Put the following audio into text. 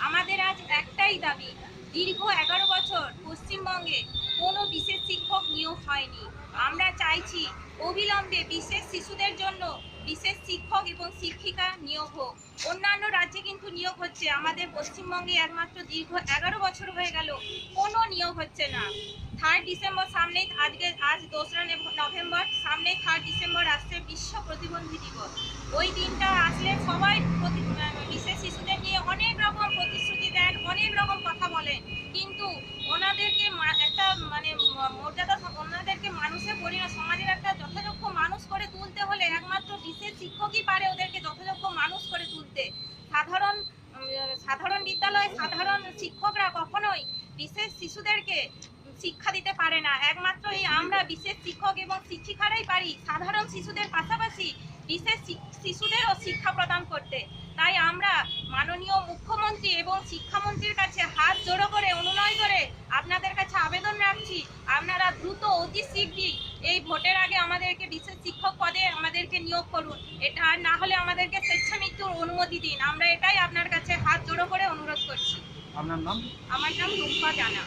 আমাদের আজ একটাই দাবি, দীর্ঘ 11 বছর পশ্চিমবঙ্গে কোনো বিশেষ শিক্ষক নিয়োগ হয়নি। আমরা চাইছি অবিলম্বে বিশেষ শিশুদের জন্য বিশেষ শিক্ষক এবং শিক্ষিকা নিয়োগ হোক। অন্যান্য রাজ্যে কিন্তু নিয়োগ হচ্ছে, আমাদের পশ্চিমবঙ্গে একমাত্র দীর্ঘ 11 বছর হয়ে গেল কোনো নিয়োগ হচ্ছে না। 3 ডিসেম্বর সামনেই, আজ 2রা নভেম্বর, সামনেই 3 ডিসেম্বর আসছে বিশ্ব প্রতিবন্ধী দিবস। ওই দিনটা আসলে সবাই বিশেষ শিশুদের নিয়ে অনেক রকম প্রতিশ্রুতি দেন, অনেক রকম কথা বলেন, কিন্তু ওনাদেরকে একটা মর্যাদা, ওনাদেরকে মানুষের পরিণত সমাজের একটা যথাযোগ্য মানুষ করে তুলতে হলে একমাত্র বিশেষ শিক্ষকই পারে ওদেরকে যথাযোগ্য মানুষ করে তুলতে। সাধারণ বিদ্যালয়ে সাধারণ শিক্ষকরা কখনোই বিশেষ শিশুদেরকে শিক্ষা দিতে পারে না। একমাত্র এই আমরা বিশেষ শিক্ষক এবং শিক্ষিকারাই পারি সাধারণ শিশুদের পাশাপাশি বিশেষ শিশুদেরও শিক্ষা প্রদান করতে। তাই আমরা মাননীয় মুখ্যমন্ত্রী এবং শিক্ষামন্ত্রীর কাছে হাত জোড়ো করে অনুনয় করে আপনাদের কাছে আবেদন রাখছি, আপনারা দ্রুত অতি শীঘ্রই এই ভোটের আগে আমাদেরকে বিশেষ শিক্ষক পদে আমাদেরকে নিয়োগ করুন। এটা আর না হলে আমাদেরকে স্বেচ্ছা মৃত্যুর অনুমতি দিন। আমরা এটাই আপনার কাছে হাত জোড়ো করে অনুরোধ করছি। আপনার নাম? আমার নাম রূপা জানা।